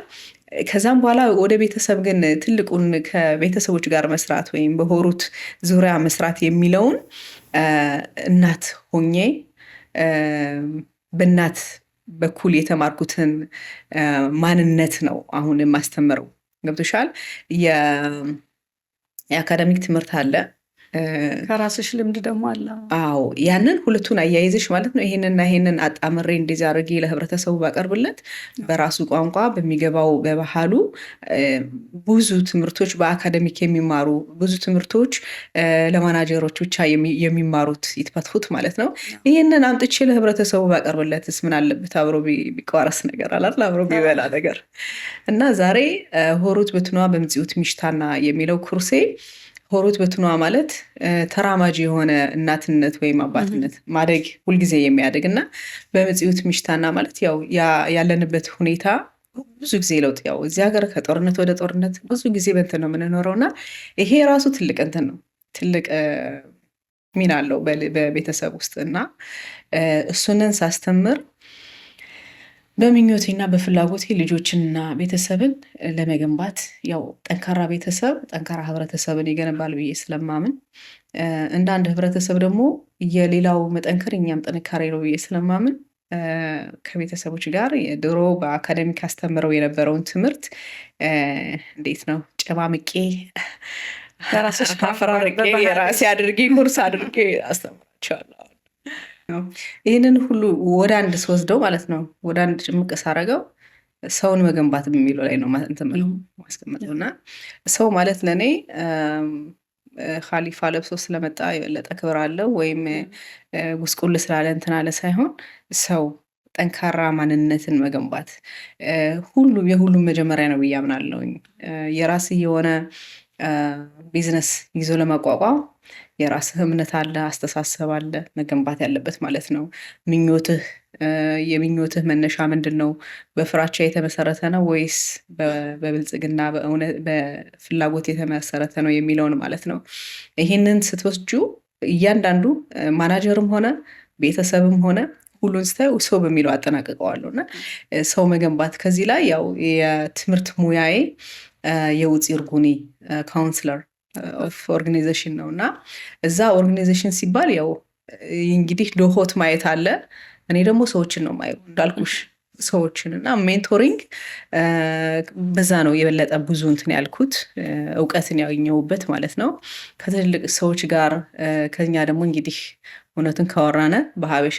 ከዛም በኋላ ወደ ቤተሰብ ግን ትልቁን ከቤተሰቦች ጋር መስራት ወይም በሆሩት ዙሪያ መስራት የሚለውን እናት ሆኜ በእናት በኩል የተማርኩትን ማንነት ነው አሁን የማስተምረው። ገብቶሻል? የአካዳሚክ ትምህርት አለ፣ ከራስሽ ልምድ ደግሞ አለ። አዎ ያንን ሁለቱን አያይዘሽ ማለት ነው ይሄንና ይሄንን አጣምሬ እንደዚህ አድርጌ ለህብረተሰቡ ባቀርብለት በራሱ ቋንቋ በሚገባው በባህሉ ብዙ ትምህርቶች በአካደሚክ የሚማሩ ብዙ ትምህርቶች ለማናጀሮች ብቻ የሚማሩት ይትፈትፉት ማለት ነው። ይሄንን አምጥቼ ለህብረተሰቡ ባቀርብለትስ ምን አለበት? አብሮ ቢቋረስ ነገር አላል አብሮ ቢበላ ነገር እና ዛሬ ሆሩት በትኗ በምጽኡት ሚሽታና የሚለው ኩርሴ ሆሮት በትኗ ማለት ተራማጅ የሆነ እናትነት ወይም አባትነት ማደግ ሁልጊዜ የሚያደግ እና በምጽዩት ምሽታና ማለት ያው ያለንበት ሁኔታ ብዙ ጊዜ ለውጥ ያው እዚህ ሀገር ከጦርነት ወደ ጦርነት ብዙ ጊዜ በእንትን ነው የምንኖረው እና ይሄ ራሱ ትልቅ እንትን ነው ትልቅ ሚና አለው በቤተሰብ ውስጥ እና እሱንን ሳስተምር በምኞቴና በፍላጎቴ ልጆችንና ቤተሰብን ለመገንባት ያው ጠንካራ ቤተሰብ ጠንካራ ህብረተሰብን ይገነባል ብዬ ስለማምን እንደ አንድ ህብረተሰብ ደግሞ የሌላው መጠንከር እኛም ጥንካሬ ነው ብዬ ስለማምን ከቤተሰቦች ጋር ድሮ በአካደሚክ አስተምረው የነበረውን ትምህርት እንዴት ነው ጨማምቄ አፈራርቄ የራሴ አድርጌ ኩርስ አድርጌ አስተምራቸዋለሁ። ይህንን ሁሉ ወደ አንድ ስወስደው ማለት ነው ወደ አንድ ጭምቅ ሳረገው ሰውን መገንባት የሚለው ላይ ነው ማስቀመጠው እና ሰው ማለት ለእኔ ካሊፋ ለብሶ ስለመጣ የበለጠ ክብር አለው ወይም ጉስቁል ስላለ እንትን አለ ሳይሆን ሰው ጠንካራ ማንነትን መገንባት የሁሉም መጀመሪያ ነው ብዬ አምናለሁኝ። የራስህ የሆነ ቢዝነስ ይዞ ለማቋቋም የራስህ እምነት አለ፣ አስተሳሰብ አለ መገንባት ያለበት ማለት ነው። የምኞትህ መነሻ ምንድን ነው? በፍራቻ የተመሰረተ ነው ወይስ በብልጽግና በፍላጎት የተመሰረተ ነው የሚለውን ማለት ነው። ይህንን ስትወስጁ እያንዳንዱ ማናጀርም ሆነ ቤተሰብም ሆነ ሁሉን ስታዩ ሰው በሚለው አጠናቅቀዋለሁ እና ሰው መገንባት ከዚህ ላይ ያው የትምህርት ሙያዬ የውፂር ጉኒ ካውንስለር ኦፍ ኦርጋናይዜሽን ነው እና እዛ ኦርጋናይዜሽን ሲባል ያው እንግዲህ ዶሆት ማየት አለ። እኔ ደግሞ ሰዎችን ነው ማየው እንዳልኩሽ ሰዎችን እና ሜንቶሪንግ በዛ ነው የበለጠ ብዙ እንትን ያልኩት እውቀትን ያገኘሁበት ማለት ነው። ከትልልቅ ሰዎች ጋር ከኛ ደግሞ እንግዲህ እውነትን ካወራነ በሀበሻ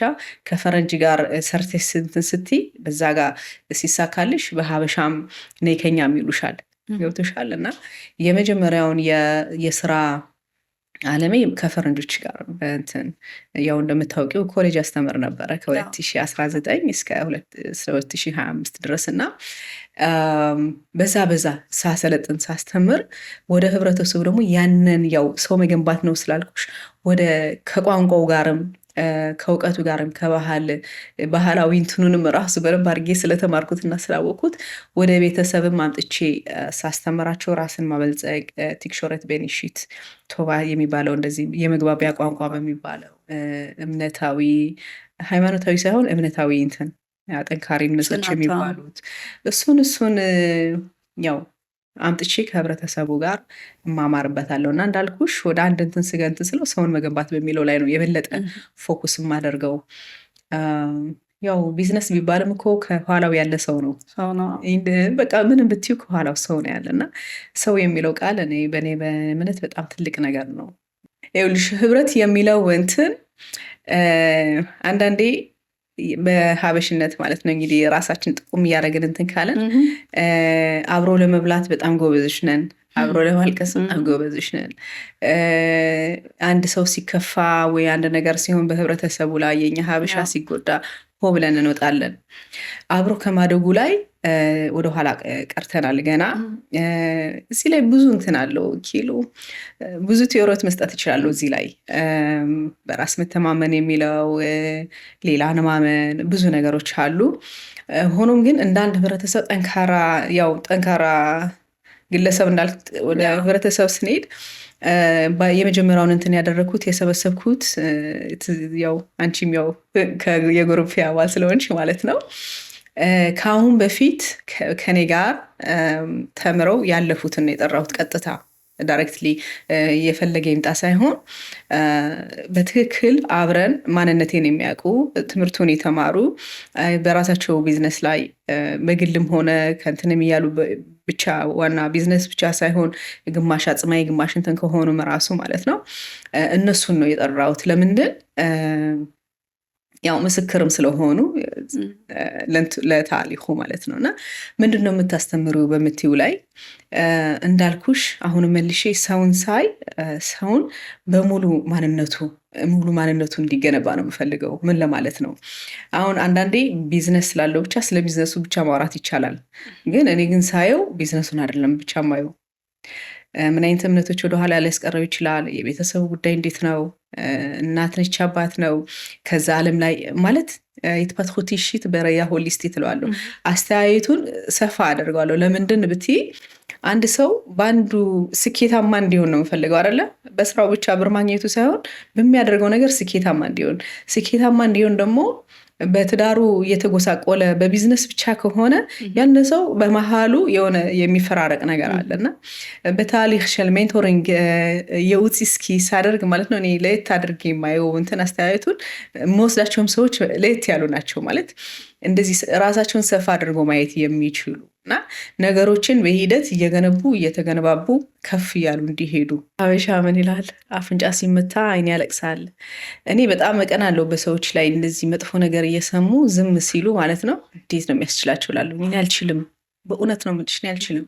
ከፈረንጅ ጋር ሰርተሽ እንትን ስትይ በዛ ጋር ሲሳካልሽ በሀበሻም ነይ ከኛም ይሉሻል ገብቶሻል። እና የመጀመሪያውን የስራ አለሜ ከፈረንጆች ጋር በእንትን ያው እንደምታውቂው ኮሌጅ አስተምር ነበረ ከ2019 እስከ 2025 ድረስ እና በዛ ሳሰለጥን ሳስተምር ወደ ህብረተሰቡ ደግሞ ያንን ያው ሰው መገንባት ነው ስላልኩሽ ከቋንቋው ጋርም ከእውቀቱ ጋርም ባህላዊ እንትኑንም ራሱ በደንብ አድርጌ ስለተማርኩትና ስላወቅኩት ወደ ቤተሰብም አምጥቼ ሳስተምራቸው ራስን ማበልጸግ ቲክሾረት ቤኒሺት ቶባ የሚባለው እንደዚህ የመግባቢያ ቋንቋ በሚባለው እምነታዊ ሃይማኖታዊ ሳይሆን እምነታዊ እንትን ጠንካሪነቶች የሚባሉት እሱን ያው አምጥቼ ከህብረተሰቡ ጋር እማማርበታለሁ እና እንዳልኩሽ ወደ አንድ እንትን ስገንትን ስለው ሰውን መገንባት በሚለው ላይ ነው የበለጠ ፎኩስ የማደርገው። ያው ቢዝነስ ቢባልም እኮ ከኋላው ያለ ሰው ነው በቃ ምንም ብትዩ ከኋላው ሰው ነው ያለ እና ሰው የሚለው ቃል በእኔ በእምነት በጣም ትልቅ ነገር ነው። ይኸውልሽ ህብረት የሚለው እንትን አንዳንዴ በሀበሽነት ማለት ነው እንግዲህ ራሳችን ጥቁም እያደረግን እንትን ካለን አብሮ ለመብላት በጣም ጎበዞች ነን፣ አብሮ ለማልቀስ በጣም ጎበዞች ነን። አንድ ሰው ሲከፋ ወይ አንድ ነገር ሲሆን በህብረተሰቡ ላይ የኛ ሀበሻ ሲጎዳ ሆ ብለን እንወጣለን። አብሮ ከማደጉ ላይ ወደኋላ ቀርተናል ገና። እዚህ ላይ ብዙ እንትን አለው ብዙ ቴዎሪዎች መስጠት ይችላሉ። እዚህ ላይ በራስ መተማመን የሚለው ሌላን ማመን ብዙ ነገሮች አሉ። ሆኖም ግን እንደ አንድ ህብረተሰብ ጠንካራ ግለሰብ እንዳልክ ወደ ህብረተሰብ ስንሄድ የመጀመሪያውን እንትን ያደረግኩት የሰበሰብኩት ያው አንቺም ያው የጎረቤት አባል ስለሆንሽ ማለት ነው ከአሁን በፊት ከኔ ጋር ተምረው ያለፉትን የጠራሁት ቀጥታ ዳይሬክትሊ የፈለገ ይምጣ ሳይሆን በትክክል አብረን ማንነቴን የሚያውቁ ትምህርቱን የተማሩ በራሳቸው ቢዝነስ ላይ በግልም ሆነ ከእንትንም እያሉ ብቻ ዋና ቢዝነስ ብቻ ሳይሆን ግማሽ አጽማይ ግማሽ እንትን ከሆኑ መራሱ ማለት ነው እነሱን ነው የጠራሁት። ለምንድን ያው ምስክርም ስለሆኑ ለታሪኩ ማለት ነው። እና ምንድነው የምታስተምሪው በምትዩ ላይ እንዳልኩሽ አሁን መልሼ ሰውን ሳይ ሰውን በሙሉ ማንነቱ እንዲገነባ ነው የምፈልገው። ምን ለማለት ነው? አሁን አንዳንዴ ቢዝነስ ስላለው ብቻ ስለ ቢዝነሱ ብቻ ማውራት ይቻላል። ግን እኔ ግን ሳየው ቢዝነሱን አይደለም ብቻ ማየው ምን አይነት እምነቶች ወደኋላ ሊያስቀረው ይችላል? የቤተሰቡ ጉዳይ እንዴት ነው? እናት ነች አባት ነው? ከዛ ዓለም ላይ ማለት የተፓትኮቲ ሽት በረያ ሆሊስቲ ትለዋለሁ። አስተያየቱን ሰፋ አደርገዋለሁ። ለምንድን ብትይ አንድ ሰው በአንዱ ስኬታማ እንዲሆን ነው የምፈልገው አይደለ? በስራው ብቻ ብር ማግኘቱ ሳይሆን በሚያደርገው ነገር ስኬታማ እንዲሆን ደግሞ በትዳሩ እየተጎሳቆለ በቢዝነስ ብቻ ከሆነ ያን ሰው በመሃሉ የሆነ የሚፈራረቅ ነገር አለና በታሪክ ሸል ሜንቶሪንግ የውፂስኪ ሳደርግ ማለት ነው እኔ ለየት አድርጌ የማየው እንትን አስተያየቱን የምወስዳቸውም ሰዎች ለየት ያሉ ናቸው ማለት እንደዚህ ራሳቸውን ሰፋ አድርጎ ማየት የሚችሉ እና ነገሮችን በሂደት እየተገነባቡ ከፍ እያሉ እንዲሄዱ። ሀበሻ ምን ይላል? አፍንጫ ሲመታ አይን ያለቅሳል። እኔ በጣም እቀናለሁ በሰዎች ላይ እንደዚህ መጥፎ ነገር እየሰሙ ዝም ሲሉ ማለት ነው። እንዴት ነው የሚያስችላቸው እላለሁ። እኔ አልችልም፣ በእውነት ነው የምልሽ፣ እኔ አልችልም፣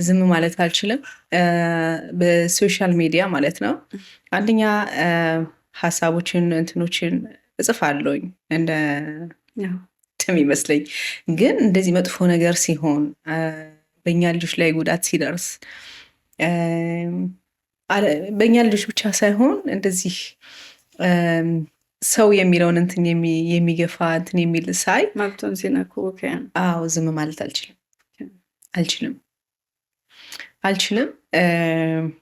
ዝም ማለት አልችልም። በሶሻል ሚዲያ ማለት ነው አንደኛ ሀሳቦችን እንትኖችን እጽፋለሁኝ እንደ ይመስለኝ ግን እንደዚህ መጥፎ ነገር ሲሆን በእኛ ልጆች ላይ ጉዳት ሲደርስ በእኛ ልጆች ብቻ ሳይሆን እንደዚህ ሰው የሚለውን እንትን የሚገፋ እንትን የሚል ሳይ መብቱን ሲነኩ ዝም ማለት አልችልም።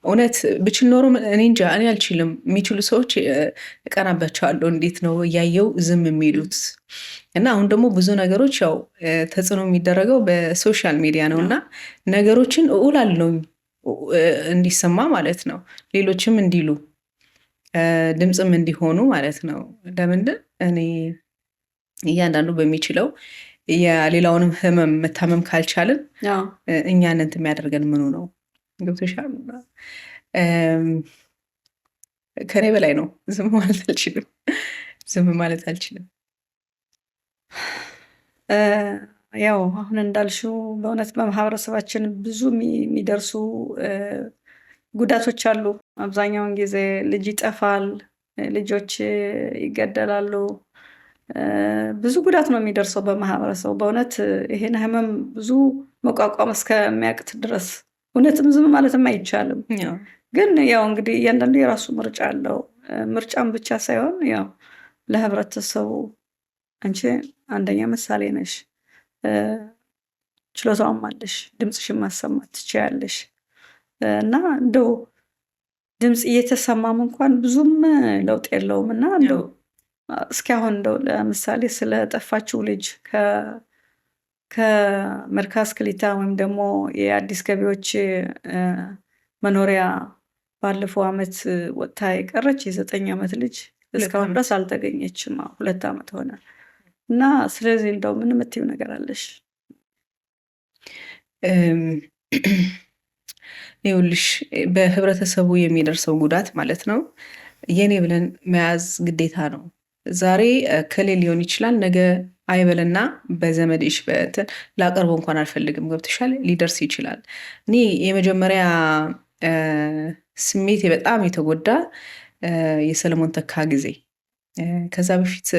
እውነት ብችል ኖሮ እኔ እንጃ እኔ አልችልም። የሚችሉ ሰዎች እቀናባቸዋለሁ። እንዴት ነው እያየው ዝም የሚሉት? እና አሁን ደግሞ ብዙ ነገሮች ያው ተጽዕኖ የሚደረገው በሶሻል ሚዲያ ነው እና ነገሮችን እውላለሁ እንዲሰማ ማለት ነው፣ ሌሎችም እንዲሉ ድምፅም እንዲሆኑ ማለት ነው። ለምንድን እኔ እያንዳንዱ በሚችለው የሌላውንም ህመም መታመም ካልቻልን እኛን እንትን የሚያደርገን ምኑ ነው? ገብቶሻል? ከኔ በላይ ነው። ዝም ማለት አልችልም። ያው አሁን እንዳልሽው በእውነት በማህበረሰባችን ብዙ የሚደርሱ ጉዳቶች አሉ። አብዛኛውን ጊዜ ልጅ ይጠፋል፣ ልጆች ይገደላሉ። ብዙ ጉዳት ነው የሚደርሰው በማህበረሰቡ። በእውነት ይሄን ህመም ብዙ መቋቋም እስከሚያቅት ድረስ እውነትም ዝም ማለትም አይቻልም። ግን ያው እንግዲህ እያንዳንዱ የራሱ ምርጫ አለው። ምርጫም ብቻ ሳይሆን ያው ለህብረተሰቡ አንቺ አንደኛ ምሳሌ ነሽ፣ ችሎታውም አለሽ፣ ድምፅሽን ማሰማት ትችያለሽ እና እንደው ድምፅ እየተሰማም እንኳን ብዙም ለውጥ የለውም እና እንደው እስኪ አሁን እንደው ለምሳሌ ስለጠፋችው ልጅ ከመርካዝ ክሊታ ወይም ደግሞ የአዲስ ገቢዎች መኖሪያ ባለፈው ዓመት ወጥታ የቀረች የ9 ዓመት ልጅ እስካሁን ድረስ አልተገኘችም። 2 ዓመት ሆነ እና ስለዚህ እንደው ምን የምትይው ነገር አለሽ? ይኸውልሽ በህብረተሰቡ የሚደርሰው ጉዳት ማለት ነው የኔ ብለን መያዝ ግዴታ ነው። ዛሬ ከሌ ሊሆን ይችላል፣ ነገ አይበልና በዘመድሽ በእንትን ላቀርበው እንኳን አልፈልግም። ገብቶሻል? ሊደርስ ይችላል። እኔ የመጀመሪያ ስሜቴ በጣም የተጎዳ የሰለሞን ተካ ጊዜ፣ ከዛ በፊት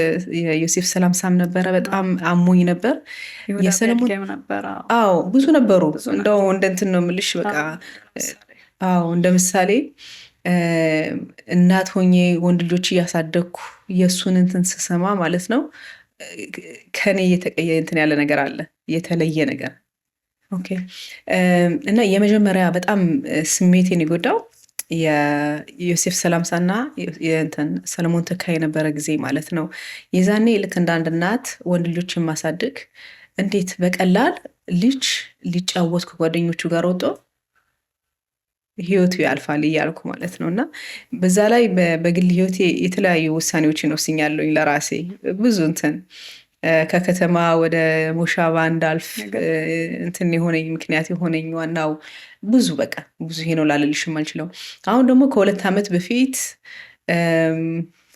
የዮሴፍ ሰላምሳም ነበረ፣ በጣም አሞኝ ነበር። የሰለሞን ብዙ ነበሩ። እንደው እንደ እንትን ነው የምልሽ በቃ እንደ ምሳሌ እናት ሆኜ ወንድ ልጆች እያሳደግኩ የእሱን እንትን ስሰማ ማለት ነው ከኔ የተቀየ እንትን ያለ ነገር አለ፣ የተለየ ነገር። ኦኬ እና የመጀመሪያ በጣም ስሜቴን የጎዳው የዮሴፍ ሰላምሳና የእንትን ሰለሞን ተካ የነበረ ጊዜ ማለት ነው። የዛኔ ልክ እንደ አንድ እናት ወንድ ልጆችን ማሳደግ እንዴት በቀላል ልጅ ሊጫወት ከጓደኞቹ ጋር ወጦ ህይወቱ ያልፋል እያልኩ ማለት ነው። እና በዛ ላይ በግል ህይወቴ የተለያዩ ውሳኔዎችን ወስኛለሁኝ ለራሴ ብዙ እንትን ከከተማ ወደ ሞሻባ እንዳልፍ እንትን የሆነኝ ምክንያት የሆነኝ ዋናው ብዙ ይሄ ነው ላልልሽም አልችለው። አሁን ደግሞ ከ2 ዓመት በፊት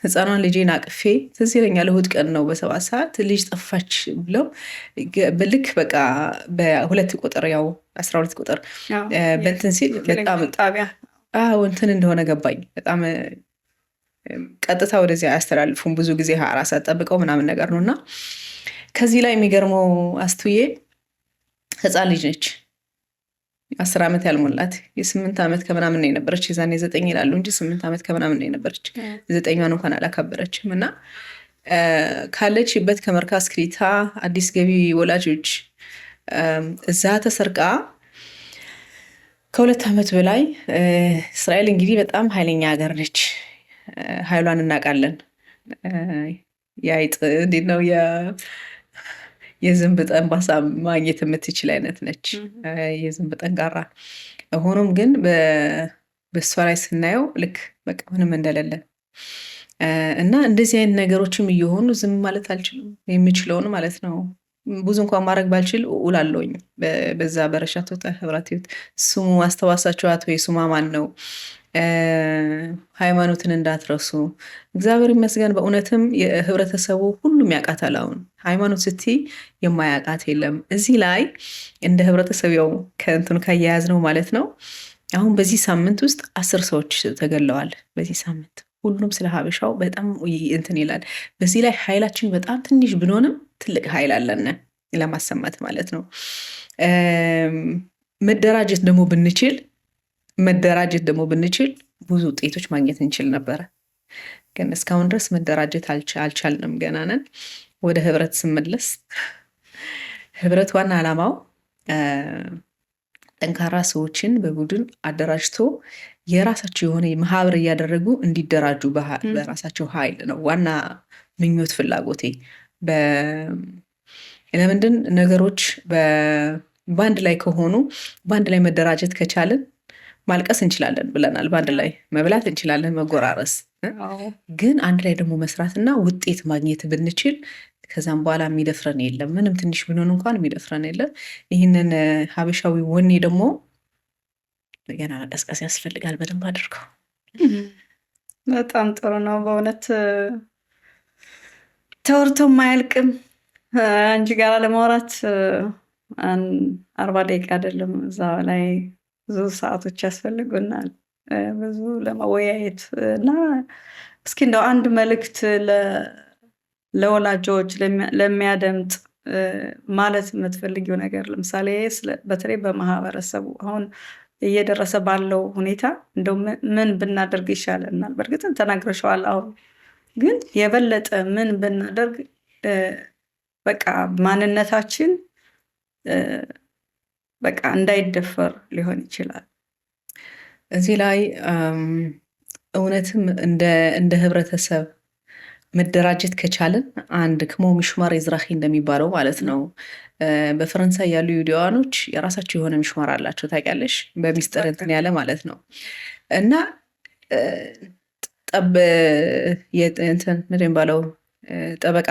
ህፃኗን ልጄን አቅፌ ትዝ ይለኛል። እሑድ ቀን ነው በ7 ሰዓት ልጅ ጠፋች ብለው ልክ በቃ በ2 ቁጥር ያው 12 ቁጥር በእንትን ሲል በጣም ጣቢያ እንትን እንደሆነ ገባኝ። በጣም ቀጥታ ወደዚህ አያስተላልፉም ብዙ ጊዜ 24 ሰዓት ጠብቀው ምናምን ነገር ነው። እና ከዚህ ላይ የሚገርመው አስቱዬ ህፃን ልጅ ነች። 10 ዓመት ያልሞላት የ8 ዓመት ከምናምን ነው የነበረች። የዛኔ 9 ይላሉ እንጂ 8 ዓመት ከምናምን ነው የነበረች። 9ኛን እንኳን አላካበረችም። እና ካለችበት ከመርካዝ ክሊታ አዲስ ገቢ ወላጆች እዛ ተሰርቃ ከ2 ዓመት በላይ እስራኤል እንግዲህ በጣም ኃይለኛ ሀገር ነች። ኃይሏን እናውቃለን። የአይጥ እንዴት ነው የዝንብ ጠንባሳ ማግኘት የምትችል አይነት ነች። የዝንብ ጠንጋራ። ሆኖም ግን በእሷ ላይ ስናየው ልክ በቃ ምንም እንደሌለ እና እንደዚህ አይነት ነገሮችም እየሆኑ ዝም ማለት አልችልም። የምችለውን ማለት ነው። ብዙ እንኳን ማድረግ ባልችል እውላለሁኝ በዛ በረሻት ወጣ ህብረት ህይወት ስሙ አስተዋሳችኋት ወይ? ስሟ ማን ነው? ሃይማኖትን እንዳትረሱ። እግዚአብሔር ይመስገን በእውነትም የህብረተሰቡ ሁሉም ያውቃታል። አሁን ሃይማኖት ስትይ የማያውቃት የለም። እዚህ ላይ እንደ ህብረተሰብ ያው ከእንትኑ ካያያዝ ነው ማለት ነው። አሁን በዚህ ሳምንት ውስጥ 10 ሰዎች ተገለዋል። በዚህ ሳምንት ሁሉም ስለ ሀበሻው በጣም እንትን ይላል። በዚህ ላይ ኃይላችን በጣም ትንሽ ብንሆንም ትልቅ ኃይል አለን ለማሰማት ማለት ነው። መደራጀት ደግሞ ብንችል ብዙ ውጤቶች ማግኘት እንችል ነበረ። ግን እስካሁን ድረስ መደራጀት አልቻልንም፣ ገና ነን። ወደ ህብረት ስመለስ ህብረት ዋና ዓላማው ጠንካራ ሰዎችን በቡድን አደራጅቶ የራሳቸው የሆነ ማህበር እያደረጉ እንዲደራጁ በራሳቸው ኃይል ነው ዋና ምኞት ፍላጎቴ። ለምንድን ነገሮች በአንድ ላይ ከሆኑ በአንድ ላይ መደራጀት ከቻልን ማልቀስ እንችላለን ብለናል። በአንድ ላይ መብላት እንችላለን፣ መጎራረስ። ግን አንድ ላይ ደግሞ መስራትና ውጤት ማግኘት ብንችል ከዛም በኋላ የሚደፍረን የለም። ምንም ትንሽ ብንሆን እንኳን የሚደፍረን የለም። ይህንን ሀበሻዊ ወኔ ደግሞ ገና ቀስቀስ ያስፈልጋል በደንብ አድርገው። በጣም ጥሩ ነው በእውነት ተወርቶም አያልቅም። አንቺ ጋር ለማውራት 40 ደቂቃ አይደለም እዛ ላይ ብዙ ሰዓቶች ያስፈልጉናል ብዙ ለመወያየት እና እስኪ እንደው አንድ መልእክት ለወላጆች ለሚያደምጥ ማለት የምትፈልጊው ነገር ለምሳሌ በተለይ በማህበረሰቡ አሁን እየደረሰ ባለው ሁኔታ እንደው ምን ብናደርግ ይሻለናል? በእርግጥ ተናግረሻል። አሁን ግን የበለጠ ምን ብናደርግ በቃ ማንነታችን በቃ እንዳይደፈር ሊሆን ይችላል? እዚህ ላይ እውነትም እንደ ህብረተሰብ መደራጀት ከቻልን አንድ ክሞ ሚሽማር ኤዝራሂ እንደሚባለው ማለት ነው። በፈረንሳይ ያሉ ይሁዳውያኖች የራሳቸው የሆነ ሚሽማር አላቸው ታውቂያለሽ? በሚስጥር እንትን ያለ ማለት ነው። እና እንትን ምንድን የሚባለው ጠበቃ።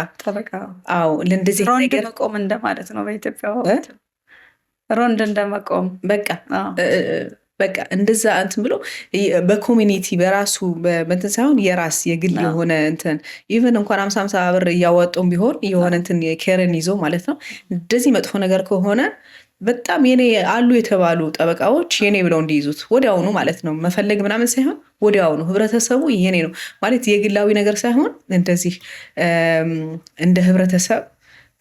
አዎ ለእንደዚህ ሮንድ መቆም እንደማለት ነው በኢትዮጵያ ሮንድ እንደመቆም በቃ እንደዛ እንትን ብሎ በኮሚኒቲ በራሱ በእንትን ሳይሆን የራስ የግል የሆነ እንትን ኢቨን እንኳን 50 ብር እያወጡም ቢሆን የሆነ እንትን ኬርን ይዞ ማለት ነው። እንደዚህ መጥፎ ነገር ከሆነ በጣም የኔ አሉ የተባሉ ጠበቃዎች የኔ ብለው እንዲይዙት ወዲያውኑ ማለት ነው። መፈለግ ምናምን ሳይሆን ወዲያውኑ ህብረተሰቡ የኔ ነው ማለት የግላዊ ነገር ሳይሆን እንደዚህ እንደ ህብረተሰብ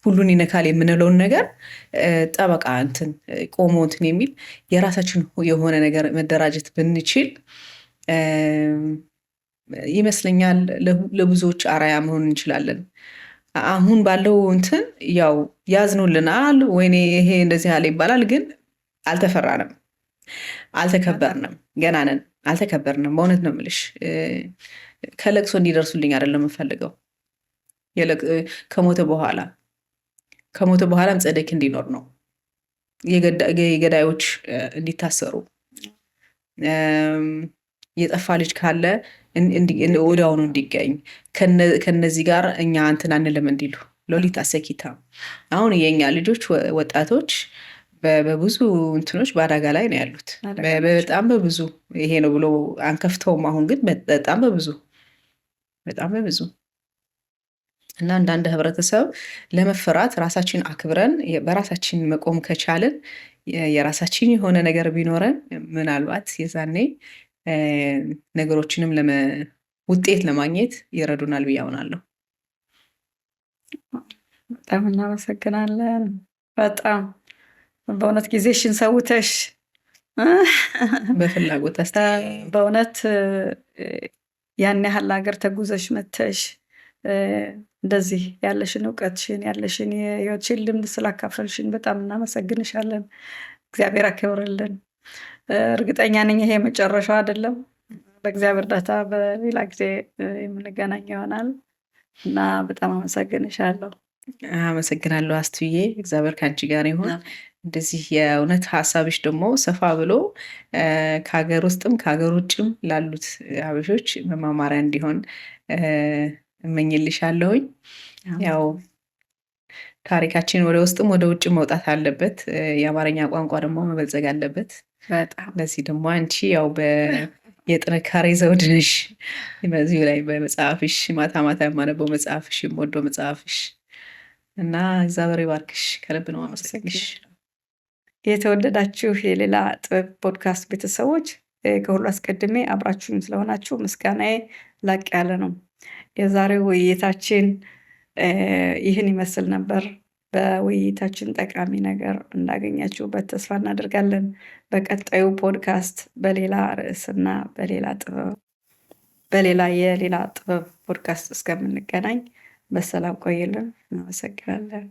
ሁሉን ይነካል የምንለውን ነገር ጠበቃ እንትን ቆሞ እንትን የሚል የራሳችን የሆነ ነገር መደራጀት ብንችል ይመስለኛል ለብዙዎች አራያ መሆን እንችላለን። አሁን ባለው እንትን ያው ያዝኑልናል፣ ወይኔ ይሄ እንደዚህ ያለ ይባላል። ግን አልተፈራንም፣ አልተከበርንም፣ ገና ነን፣ አልተከበርንም። በእውነት ነው የምልሽ። ከለቅሶ እንዲደርሱልኝ አይደለም የምፈልገው። ከሞተ በኋላም ጸደቅ እንዲኖር ነው። የገዳዮች እንዲታሰሩ፣ የጠፋ ልጅ ካለ ወዲያውኑ እንዲገኝ፣ ከነዚህ ጋር እኛ እንትን አንልም እንዲሉ ሎሊት አሰኪታ። አሁን የኛ ልጆች ወጣቶች በብዙ እንትኖች በአደጋ ላይ ነው ያሉት። በጣም በብዙ ይሄ ነው ብሎ አንከፍተውም። አሁን ግን በጣም በብዙ እና አንዳንድ ህብረተሰብ ለመፈራት ራሳችን አክብረን በራሳችን መቆም ከቻልን የራሳችን የሆነ ነገር ቢኖረን ምናልባት የዛኔ ነገሮችንም ውጤት ለማግኘት ይረዱናል ብዬ አምናለሁ። በጣም እናመሰግናለን። በጣም በእውነት ጊዜሽን ሰውተሽ በፍላጎት በእውነት ያን ያህል ሀገር ተጉዘሽ መተሽ እንደዚህ ያለሽን እውቀትሽን ያለሽን የህይወትሽን ልምድ ስላካፈልሽን በጣም እናመሰግንሻለን። እግዚአብሔር አክብርልን። እርግጠኛ ነኝ ይሄ መጨረሻው አይደለም። በእግዚአብሔር እርዳታ በሌላ ጊዜ የምንገናኝ ይሆናል እና በጣም አመሰግንሻለሁ። አመሰግናለሁ አስቱዬ። እግዚአብሔር ከአንቺ ጋር ይሁን። እንደዚህ የእውነት ሀሳብሽ ደግሞ ሰፋ ብሎ ከሀገር ውስጥም ከሀገር ውጭም ላሉት ሀበሾች መማማሪያ እንዲሆን እመኝልሻለሁኝ። ያው ታሪካችን ወደ ውስጥም ወደ ውጭ መውጣት አለበት። የአማርኛ ቋንቋ ደግሞ መበልጸግ አለበት። ለዚህ ደግሞ አንቺ ያው የጥንካሬ ዘውድ ነሽ። በዚሁ ላይ በመጽሐፍሽ ማታ ማታ የማነበው መጽሐፍሽ የምወደው መጽሐፍሽ እና እግዚአብሔር ይባርክሽ። ከልብ ነው አመሰግንሽ። የተወደዳችሁ የሌላ ጥበብ ፖድካስት ቤተሰቦች ከሁሉ አስቀድሜ አብራችሁን ስለሆናችሁ ምስጋናዬ ላቅ ያለ ነው። የዛሬው ውይይታችን ይህን ይመስል ነበር። በውይይታችን ጠቃሚ ነገር እንዳገኛችሁበት ተስፋ እናደርጋለን። በቀጣዩ ፖድካስት በሌላ ርዕስና በሌላ የሌላ ጥበብ ፖድካስት እስከምንገናኝ በሰላም ቆይልን። እናመሰግናለን።